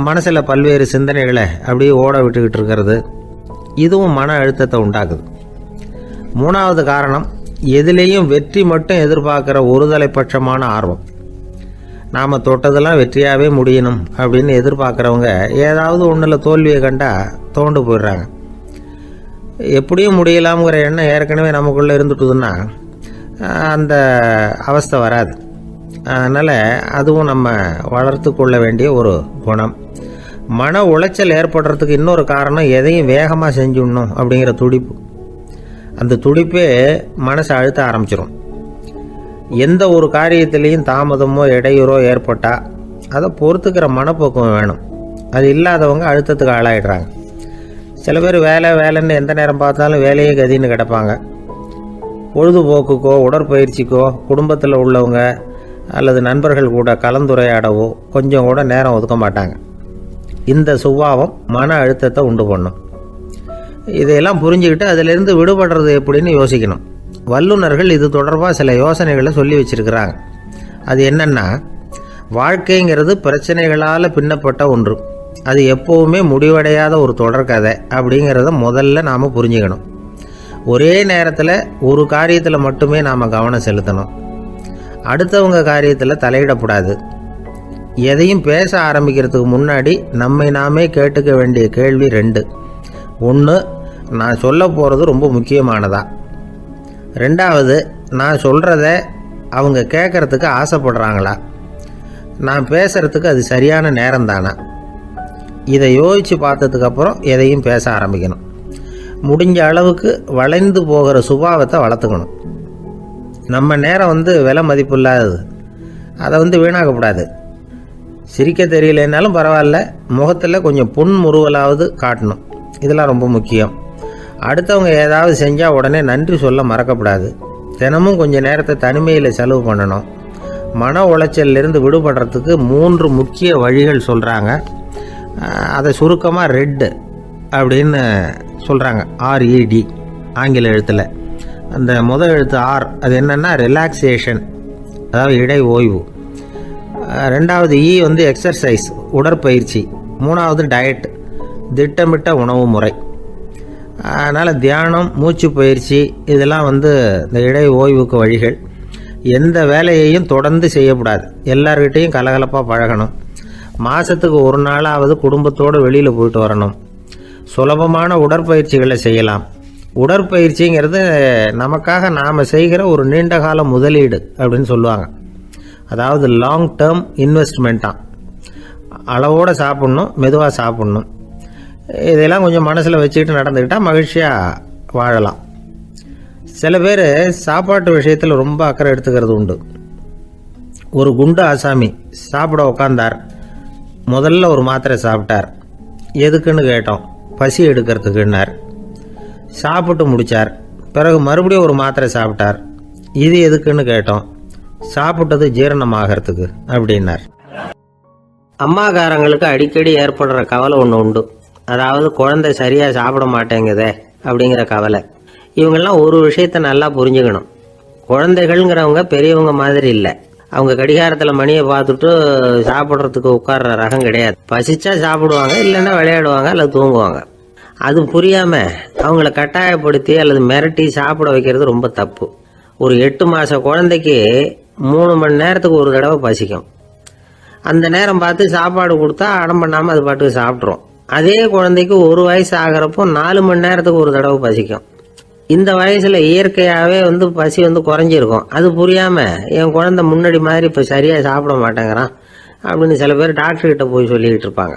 மனசில் பல்வேறு சிந்தனைகளை அப்படியே ஓட விட்டுக்கிட்டு இருக்கிறது, இதுவும் மன அழுத்தத்தை உண்டாக்குது. 3வது காரணம் எதுலேயும் வெற்றி மட்டும் எதிர்பார்க்குற ஒருதலைப்பட்சமான ஆர்வம். நாம் தொட்டதெல்லாம் வெற்றியாகவே முடியணும் அப்படின்னு எதிர்பார்க்குறவங்க ஏதாவது ஒன்றில் தோல்வியை கண்டால் தோண்டு போயிடுறாங்க. எப்படியும் முடியலாம்ங்கிற எண்ணம் ஏற்கனவே நமக்குள்ளே இருந்துட்டுதுன்னா அந்த அவஸ்தை வராது. அதனால் அதுவும் நம்ம வளர்த்து கொள்ள வேண்டிய ஒரு குணம். மன உளைச்சல் ஏற்படுறதுக்கு இன்னொரு காரணம் எதையும் வேகமாக செஞ்சுடணும் அப்படிங்கிற துடிப்பு. அந்த துடிப்பே மனசை அழுத்த ஆரம்பிச்சிடும். எந்த ஒரு காரியத்திலையும் தாமதமோ இடையூறோ ஏற்பட்டால் அதை பொறுத்துக்கிற மனப்போக்கம் வேணும். அது இல்லாதவங்க அழுத்தத்துக்கு ஆளாயிடுறாங்க. சில பேர் வேலைன்னு எந்த நேரம் பார்த்தாலும் வேலையே கதின்னு கிடப்பாங்க. பொழுதுபோக்குக்கோ உடற்பயிற்சிக்கோ குடும்பத்தில் உள்ளவங்க அல்லது நண்பர்கள் கூட கலந்துரையாடவோ கொஞ்சம் கூட நேரம் ஒதுக்க மாட்டாங்க. இந்த சுபாவம் மன அழுத்தத்தை உண்டு பண்ணும். இதையெல்லாம் புரிஞ்சுக்கிட்டு அதிலிருந்து விடுபடுறது எப்படின்னு யோசிக்கணும். வல்லுநர்கள் இது தொடர்பாக சில யோசனைகளை சொல்லி வச்சிருக்கிறாங்க. அது என்னன்னா, வாழ்க்கைங்கிறது பிரச்சனைகளால் பின்னப்பட்ட ஒன்று. அது எப்போவுமே முடிவடையாத ஒரு தொடர்கதை அப்படிங்கிறத முதல்ல நாம் புரிஞ்சுக்கணும். ஒரே நேரத்தில் ஒரு காரியத்தில் மட்டுமே நாம் கவனம் செலுத்தணும். அடுத்தவங்க காரியத்தில் தலையிடக்கூடாது. எதையும் பேச ஆரம்பிக்கிறதுக்கு முன்னாடி நம்மை நாமே கேட்டுக்க வேண்டிய கேள்வி 2. 1, நான் சொல்ல போகிறது ரொம்ப முக்கியமானதா? 2வது, நான் சொல்கிறத அவங்க கேட்குறதுக்கு ஆசைப்படுறாங்களா? நான் பேசுகிறதுக்கு அது சரியான நேரம் தானா? இதை யோசித்து பார்த்ததுக்கப்புறம் எதையும் பேச ஆரம்பிக்கணும். முடிஞ்ச அளவுக்கு வளைந்து போகிற சுபாவத்தை வளர்த்துக்கணும். நம்ம நேரம் விலை மதிப்பு இல்லாதது. அதை வீணாக்கக்கூடாது. சிரிக்க தெரியலனாலும் பரவாயில்ல, முகத்தில் கொஞ்சம் புன்முறுவலாவது காட்டணும். இதெல்லாம் ரொம்ப முக்கியம். அடுத்தவங்க ஏதாவது செஞ்சால் உடனே நன்றி சொல்ல மறக்கக்கூடாது. தினமும் கொஞ்சம் நேரத்தை தனிமையில் செலவு பண்ணணும். மன உளைச்சலிருந்து விடுபடுறதுக்கு 3 முக்கிய வழிகள் சொல்கிறாங்க. அதை சுருக்கமாக ரெட் அப்படின்னு சொல்கிறாங்க. RED ஆங்கில எழுத்தில். அந்த முதல் எழுத்து ஆர், அது என்னென்னா ரிலாக்ஸேஷன், அதாவது இடை ஓய்வு. 2வது எக்ஸர்சைஸ், உடற்பயிற்சி. 3வது டயட், திட்டமிட்ட உணவு முறை. அதனால் தியானம், மூச்சு பயிற்சி இதெல்லாம் இந்த இடை ஓய்வுக்கு வழிகள். எந்த வேலையையும் தொடர்ந்து செய்யக்கூடாது. எல்லார்கிட்டையும் கலகலப்பாக பழகணும். மாதத்துக்கு ஒரு நாளாவது குடும்பத்தோடு வெளியில் போயிட்டு வரணும். சுலபமான உடற்பயிற்சிகளை செய்யலாம். உடற்பயிற்சிங்கிறது நமக்காக நாம் செய்கிற ஒரு நீண்டகால முதலீடு அப்படின்னு சொல்லுவாங்க. அதாவது லாங் டேர்ம் இன்வெஸ்ட்மெண்ட்டாக. அளவோடு சாப்பிட்ணும், மெதுவாக சாப்பிட்ணும். இதெல்லாம் கொஞ்சம் மனசில் வச்சுக்கிட்டு நடந்துக்கிட்டால் மகிழ்ச்சியாக வாழலாம். சில பேர் சாப்பாட்டு விஷயத்தில் ரொம்ப அக்கறை எடுத்துக்கிறது உண்டு. ஒரு குண்டு ஆசாமி சாப்பிட உக்காந்தார். முதல்ல ஒரு மாத்திரை சாப்பிட்டார். எதுக்குன்னு கேட்டோம். பசி எடுக்கிறதுக்குன்னார். சாப்பிட்டு முடித்தார். பிறகு மறுபடியும் ஒரு மாத்திரை சாப்பிட்டார். இது எதுக்குன்னு கேட்டோம். சாப்பிட்டது ஜீரணமாகறதுக்கு அப்படின்னார். அம்மாக்காரங்களுக்கு அடிக்கடி ஏற்படுற கவலை ஒன்று உண்டு. அதாவது குழந்தை சரியாக சாப்பிட மாட்டேங்குதே அப்படிங்கிற கவலை. இவங்கெல்லாம் ஒரு விஷயத்தை நல்லா புரிஞ்சுக்கணும். குழந்தைகள்ங்கிறவங்க பெரியவங்க மாதிரி இல்லை. அவங்க கடிகாரத்தில் மணியை பார்த்துட்டு சாப்பிட்றதுக்கு உட்கார்ற ரகம் கிடையாது. பசிச்சா சாப்பிடுவாங்க, இல்லைன்னா விளையாடுவாங்க அல்லது தூங்குவாங்க. அது புரியாமல் அவங்கள கட்டாயப்படுத்தி அல்லது மிரட்டி சாப்பிட வைக்கிறது ரொம்ப தப்பு. ஒரு 8 மாத குழந்தைக்கு 3 மணி நேரத்துக்கு ஒரு தடவை பசிக்கும். அந்த நேரம் பார்த்து சாப்பாடு கொடுத்தா அடம் பண்ணாமல் அது பாட்டுக்கு சாப்பிட்றோம். அதே குழந்தைக்கு 1 வயசு ஆகிறப்போ 4 மணி நேரத்துக்கு ஒரு தடவை பசிக்கும். இந்த வயசில் இயற்கையாகவே பசி குறைஞ்சிருக்கும். அது புரியாமல் என் குழந்தை முன்னாடி மாதிரி இப்போ சரியாக சாப்பிட மாட்டேங்கிறான் அப்படின்னு சில பேர் டாக்டர்கிட்ட போய் சொல்லிக்கிட்டு இருப்பாங்க.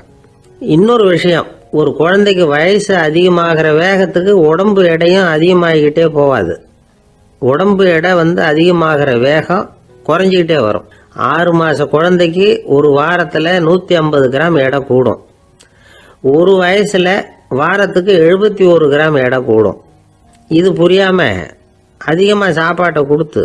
இன்னொரு விஷயம், ஒரு குழந்தைக்கு வயசு அதிகமாகிற வேகத்துக்கு உடம்பு எடையும் அதிகமாகிக்கிட்டே போகாது. உடம்பு எடை அதிகமாகிற வேகம் குறைஞ்சிக்கிட்டே வரும். 6 மாத குழந்தைக்கு ஒரு வாரத்தில் 150 கிராம் எடை கூடும். ஒரு வயசில் வாரத்துக்கு 71 கிராம் எடை கூடும். இது புரியாமல் அதிகமாக சாப்பாட்டை கொடுத்து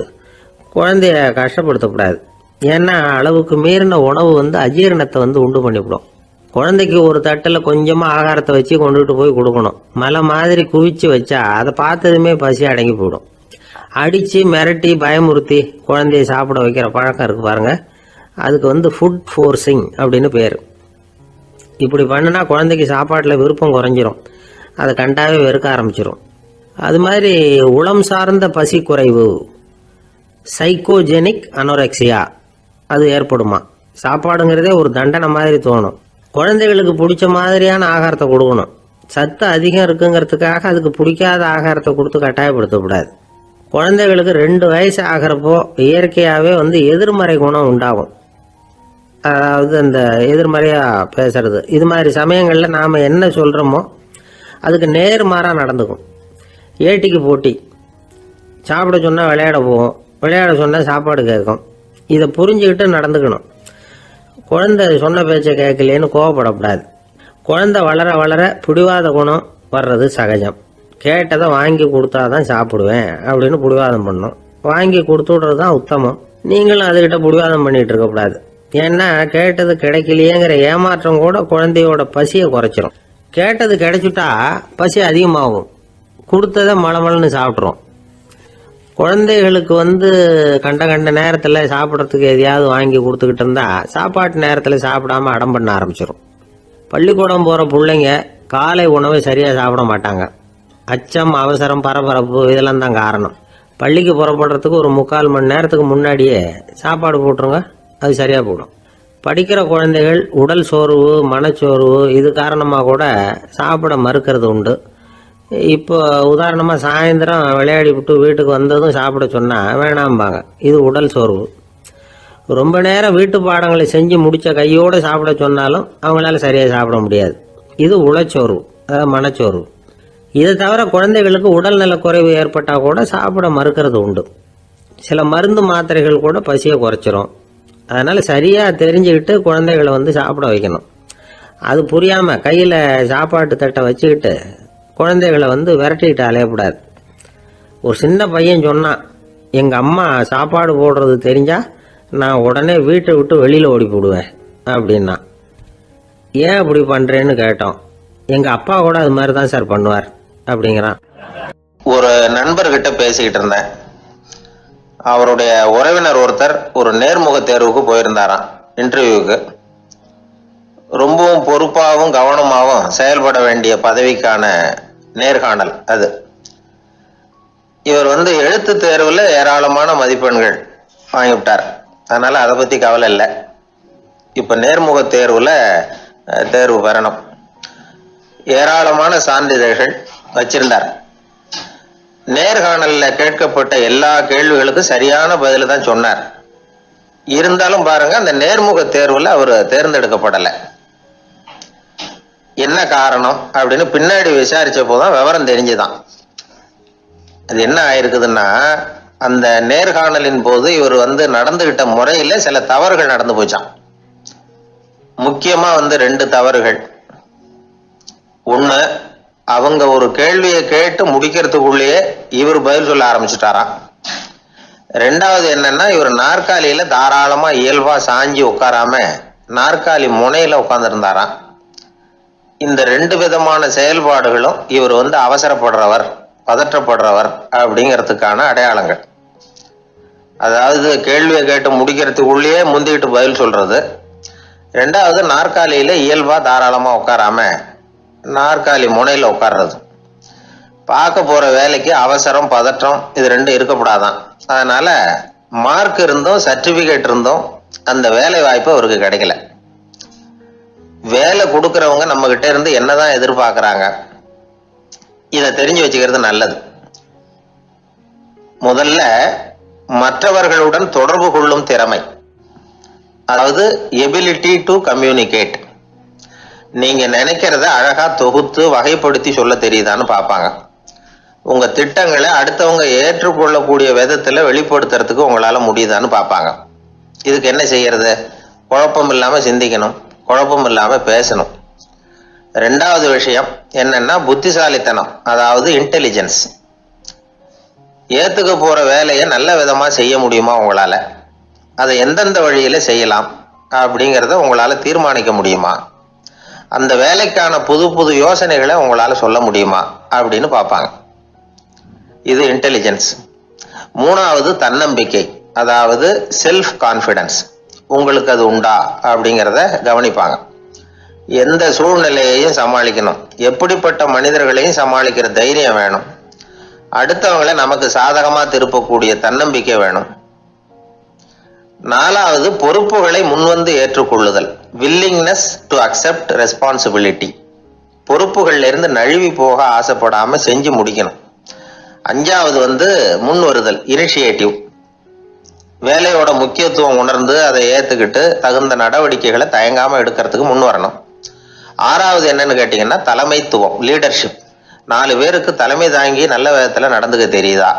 குழந்தைய கஷ்டப்படுத்தக்கூடாது. ஏன்னா அளவுக்கு மீறின உணவு அஜீரணத்தை உண்டு பண்ணிவிடும். குழந்தைக்கு ஒரு தட்டில் கொஞ்சமாக ஆகாரத்தை வச்சு கொண்டுகிட்டு போய் கொடுக்கணும். மலை மாதிரி குவிச்சு வச்சா அதை பார்த்ததுமே பசி அடங்கி போயிடும். அடித்து மிரட்டி பயமுறுத்தி குழந்தைய சாப்பிட வைக்கிற பழக்கம் இருக்குது பாருங்கள். அதுக்கு ஃபுட் ஃபோர்ஸிங் அப்படின்னு பேர். இப்படி பண்ணினா குழந்தைக்கு சாப்பாட்டில் விருப்பம் குறைஞ்சிரும். அதை கண்டாவே வெறுக்க ஆரம்பிச்சிடும். அது மாதிரி உளம் சார்ந்த பசி குறைவு, சைக்கோஜெனிக் அனோரெக்சியா, அது ஏற்படுமா. சாப்பாடுங்கிறதே ஒரு தண்டனை மாதிரி தோணும். குழந்தைகளுக்கு பிடிச்ச மாதிரியான ஆகாரத்தை கொடுக்கணும். சத்து அதிகம் இருக்குங்கிறதுக்காக அதுக்கு பிடிக்காத ஆகாரத்தை கொடுத்து கட்டாயப்படுத்தக்கூடாது. குழந்தைகளுக்கு 2 வயசு ஆகிறப்போ இயற்கையாகவே எதிர்மறை குணம் உண்டாகும். அதாவது அந்த எதிர்மறையாக பேசுறது. இது மாதிரி சமயங்களில் நாம் என்ன சொல்கிறோமோ அதுக்கு நேர்மாறாக நடந்துக்கும். ஏட்டிக்கு போட்டி. சாப்பிட சொன்னால் விளையாட போகும், விளையாட சொன்னால் சாப்பாடு கேட்கும். இதை புரிஞ்சுக்கிட்டு நடந்துக்கணும். குழந்தை சொன்ன பேச்சை கேட்கலேன்னு கோவப்படக்கூடாது. குழந்தை வளர வளர பிடிவாத குணம் வர்றது சகஜம். கேட்டதை வாங்கி கொடுத்தா தான் சாப்பிடுவேன் அப்படின்னு பிடிவாதம் பண்ணணும். வாங்கி கொடுத்து விடுறது தான் உத்தமம். நீங்களும் அதுக்கிட்ட பிடிவாதம் பண்ணிகிட்டு இருக்கக்கூடாது. ஏன்னா கேட்டது கிடைக்கலையேங்கிற ஏமாற்றம் கூட குழந்தையோட பசியை குறைச்சிரும். கேட்டது கிடைச்சிட்டா பசி அதிகமாகும். கொடுத்ததை மளமளன்னு சாப்பிட்றோம். குழந்தைகளுக்கு கண்ட நேரத்தில் சாப்பிட்றதுக்கு எதையாவது வாங்கி கொடுத்துக்கிட்டு இருந்தால் சாப்பாட்டு நேரத்தில் சாப்பிடாம அடம் பண்ண ஆரம்பிச்சிடும். பள்ளிக்கூடம் போகிற பிள்ளைங்க காலை உணவை சரியாக சாப்பிட மாட்டாங்க. அச்சம், அவசரம், பரபரப்பு இதெல்லாம் தான் காரணம். பள்ளிக்கு புறப்படுறதுக்கு ஒரு 3/4 மணி நேரத்துக்கு முன்னாடியே சாப்பாடு போட்டுருங்க, அது சரியாக போடும். படிக்கிற குழந்தைகள் உடல் சோர்வு, மனச்சோர்வு இது காரணமாக கூட சாப்பிட மறுக்கிறது உண்டு. இப்போ உதாரணமாக சாயந்தரம் விளையாடி விட்டு வீட்டுக்கு வந்ததும் சாப்பிட சொன்னால் வேணாம்பாங்க. இது உடல் சோர்வு. ரொம்ப நேரம் வீட்டு பாடங்களை செஞ்சு முடித்த கையோடு சாப்பிட சொன்னாலும் அவங்களால சரியாக சாப்பிட முடியாது. இது உளச்சோர்வு, அதாவது மனச்சோர்வு. இதை தவிர குழந்தைகளுக்கு உடல்நல குறைவு ஏற்பட்டால் கூட சாப்பிட மறுக்கிறது உண்டு. சில மருந்து மாத்திரைகள் கூட பசியை குறைச்சிரும். அதனால் சரியாக தெரிஞ்சுக்கிட்டு குழந்தைகளை சாப்பிட வைக்கணும். அது புரியாமல் கையில் சாப்பாட்டு தட்டை வச்சுக்கிட்டு குழந்தைகளை விரட்டிக்கிட்டு அலையக்கூடாது. ஒரு சின்ன பையன் சொன்னான், எங்கள் அம்மா சாப்பாடு போடுறது தெரிஞ்சால் நான் உடனே வீட்டை விட்டு வெளியில் ஓடி போடுவேன் அப்படின்னா. ஏன் அப்படி பண்ணுறேன்னு கேட்டோம். எங்கள் அப்பா கூட அது மாதிரி தான் சார் பண்ணுவார் அப்படிங்கிறான். ஒரு நண்பர்கிட்ட பேசிக்கிட்டு இருந்தேன். அவருடைய உறவினர் ஒருத்தர் ஒரு நேர்முக தேர்வுக்கு போயிருந்தாராம், இன்டர்வியூக்கு. ரொம்பவும் பொறுப்பாகவும் கவனமாகவும் செயல்பட வேண்டிய பதவிக்கான நேர்காணல் அது. இவர் எழுத்து தேர்வில் ஏராளமான மதிப்பெண்கள் வாங்கிவிட்டார். அதனால அதை பற்றி கவலை இல்லை. இப்போ நேர்முக தேர்வில் தேர்வு பெறணும். ஏராளமான சான்றிதழ்கள் வச்சிருந்தார். நேர்காணலில் கேட்கப்பட்ட எல்லா கேள்விகளுக்கும் சரியான பதில் தான் சொன்னார். இருந்தாலும் பாருங்க, அந்த நேர்முக தேர்வில் அவர் தேர்ந்தெடுக்கப்படலை. என்ன காரணம் அப்படின்னு பின்னாடி விசாரிச்ச போதுதான் விவரம் தெரிஞ்சுதான். அது என்ன ஆயிருக்குதுன்னா, அந்த நேர்காணலின் போது இவர் நடந்துகிட்ட முறையில சில தவறுகள் நடந்து போச்சான். முக்கியமா 2 தவறுகள். ஒண்ணு, அவங்க ஒரு கேள்வியை கேட்டு முடிக்கிறதுக்குள்ளேயே இவர் பதில் சொல்ல ஆரம்பிச்சுட்டாராம். 2வது என்னன்னா, இவர் நாற்காலியில தாராளமா இயல்பா சாஞ்சி உட்காராம நாற்காலி முனையில உட்கார்ந்துருந்தாராம். இந்த 2 விதமான செயல்பாடுகளும் இவர் அவசரப்படுறவர், பதற்றப்படுறவர் அப்படிங்கிறதுக்கான அடையாளங்கள். அதாவது கேள்வியை கேட்டு முடிக்கிறதுக்குள்ளேயே முந்திக்கிட்டு பதில் சொல்றது. 2வது, நாற்காலியில இயல்பா தாராளமா உட்காராம நாற்காலி முனையில உட்கார்றது. பார்க்க போற வேலைக்கு அவசரம், பதற்றம் இது 2 இருக்கக்கூடாதான். அதனால மார்க் இருந்தும் சர்டிபிகேட் இருந்தும் அந்த வேலை வாய்ப்பு அவருக்கு கிடைக்கல. வேலை கொடுக்கறவங்க நம்ம கிட்ட இருந்து என்னதான் எதிர்பார்க்கறாங்க, இதை தெரிஞ்சு வச்சுக்கிறது நல்லது. முதல்ல மற்றவர்களுடன் தொடர்பு கொள்ளும் திறமை, அதாவது எபிலிட்டி டு கம்யூனிகேட். நீங்க நினைக்கிறத அழகா தொகுத்து வகைப்படுத்தி சொல்ல தெரியுதான்னு பார்ப்பாங்க. உங்க திட்டங்களை அடுத்தவங்க ஏற்றுக்கொள்ளக்கூடிய விதத்துல வெளிப்படுத்துறதுக்கு உங்களால முடியுதான்னு பார்ப்பாங்க. இதுக்கு என்ன செய்யறது? குழப்பம் இல்லாம சிந்திக்கணும், குழப்பம் இல்லாம பேசணும். 2வது விஷயம் என்னன்னா புத்திசாலித்தனம், அதாவது இன்டெலிஜென்ஸ். ஏத்துக்க போற வேலையை நல்ல விதமா செய்ய முடியுமா உங்களால, அதை எந்தெந்த வழியில செய்யலாம் அப்படிங்கிறத உங்களால தீர்மானிக்க முடியுமா, அந்த வேலைக்கான புது புது யோசனைகளை உங்களால சொல்ல முடியுமா அப்படின்னு பார்ப்பாங்க. இது இன்டெலிஜென்ஸ். 3வது தன்னம்பிக்கை, அதாவது செல்ஃப் கான்ஃபிடன்ஸ். உங்களுக்கு அது உண்டா அப்படிங்கிறத கவனிப்பாங்க. எந்த சூழ்நிலையையும் சமாளிக்கணும், எப்படிப்பட்ட மனிதர்களையும் சமாளிக்கிற தைரியம் வேணும். அடுத்தவங்களை நமக்கு சாதகமா திருப்பக்கூடிய தன்னம்பிக்கை வேணும். 4வது பொறுப்புகளை முன்வந்து ஏற்றுக்கொள்ளுதல், வில்லிங்னஸ் டு அக்செப்ட் ரெஸ்பான்சிபிலிட்டி. பொறுப்புகள்ல இருந்து நழுவி போக ஆசைப்படாம செஞ்சு முடிக்கணும். 5வது முன் வருதல், இனிஷியேட்டிவ். வேலையோட முக்கியத்துவம் உணர்ந்து அதை ஏத்துக்கிட்டு தகுந்த நடவடிக்கைகளை தயங்காம எடுக்கிறதுக்கு முன் வரணும். 6வது என்னன்னு கேட்டீங்கன்னா தலைமைத்துவம், லீடர்ஷிப். 4 பேருக்கு தலைமை தாங்கி நல்ல விதத்துல நடந்துக்க தெரியுதா.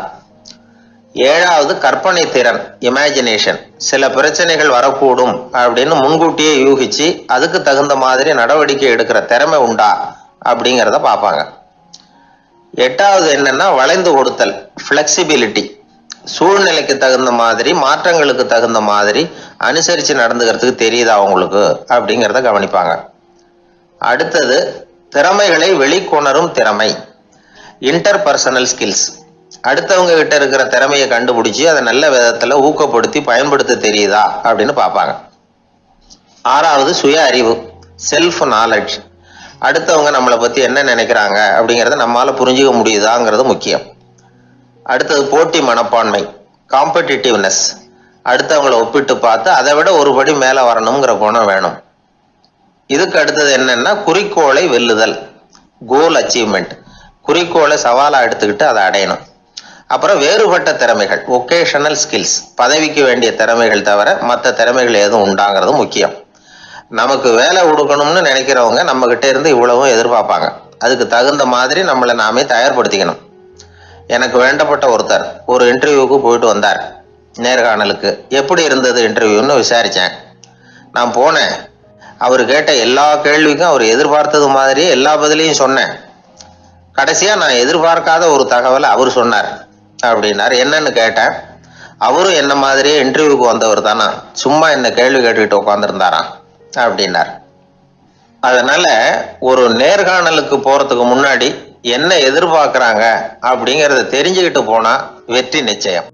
7வது கற்பனை திறன், இமேஜினேஷன். சில பிரச்சனைகள் வரக்கூடும் அப்படின்னு முன்கூட்டியே யூகிச்சு அதுக்கு தகுந்த மாதிரி நடவடிக்கை எடுக்கிற திறமை உண்டா அப்படிங்கிறத பார்ப்பாங்க. 8வது என்னன்னா வளைந்து கொடுத்தல், ஃபிளெக்சிபிலிட்டி. சூழ்நிலைக்கு தகுந்த மாதிரி, மாற்றங்களுக்கு தகுந்த மாதிரி அனுசரித்து நடந்துக்கிறதுக்கு தெரியுதா அவங்களுக்கு அப்படிங்கிறத கவனிப்பாங்க. அடுத்தது திறமைகளை வெளிக்கொணரும் திறமை, இன்டர்பர்சனல் ஸ்கில்ஸ். அடுத்தவங்க கிட்ட இருக்கிற திறமையை கண்டுபிடிச்சி அதை நல்ல விதத்தில் ஊக்கப்படுத்தி பயன்படுத்த தெரியுதா அப்படின்னு பார்ப்பாங்க. 6வது சுய அறிவு, செல்ஃப் நாலேஜ். அடுத்தவங்க நம்மளை பற்றி என்ன நினைக்கிறாங்க அப்படிங்கிறத நம்மளால் புரிஞ்சுக்க முடியுதாங்கிறது முக்கியம். அடுத்தது போட்டி மனப்பான்மை, காம்படிட்டிவ்னஸ். அடுத்தவங்களை ஒப்பிட்டு பார்த்து அதை விட ஒரு படி மேலே வரணுங்கிற குணம் வேணும். இதுக்கு அடுத்தது என்னன்னா குறிக்கோளை வெல்லுதல், கோல் அச்சீவ்மெண்ட். குறிக்கோளை சவாலாக எடுத்துக்கிட்டு அதை அடையணும். அப்புறம் வேறுபட்ட திறமைகள், ஒகேஷனல் ஸ்கில்ஸ். பதவிக்கு வேண்டிய திறமைகள் தவிர மற்ற திறமைகள் எதுவும் உண்டாங்கிறது முக்கியம். நமக்கு வேலை கொடுக்கணும்னு நினைக்கிறவங்க நம்ம கிட்ட இருந்து இவ்வளவும் எதிர்பார்ப்பாங்க. அதுக்கு தகுந்த மாதிரி நம்மளை நாமே தயார்படுத்திக்கணும். எனக்கு வேண்டப்பட்ட ஒருத்தர் ஒரு இன்டர்வியூக்கு போயிட்டு வந்தார், நேர்காணலுக்கு. எப்படி இருந்தது இன்டர்வியூன்னு விசாரித்தேன். நான் போனேன். அவர் கேட்ட எல்லா கேள்விக்கும் அவர் எதிர்பார்த்தது மாதிரியே எல்லா பதிலையும் சொன்னேன். கடைசியாக நான் எதிர்பார்க்காத ஒரு தகவலை அவர் சொன்னார் அப்படின்னார். என்னன்னு கேட்டேன். அவரும் என்ன மாதிரியே இன்டர்வியூக்கு வந்தவர் தானா, சும்மா என்ன கேள்வி கேட்டுக்கிட்டு உட்காந்துருந்தாராம் அப்படின்னார். அதனால ஒரு நேர்காணலுக்கு போறதுக்கு முன்னாடி என்ன எதிர்பார்க்குறாங்க அப்படிங்கிறத தெரிஞ்சுக்கிட்டு போனா வெற்றி நிச்சயம்.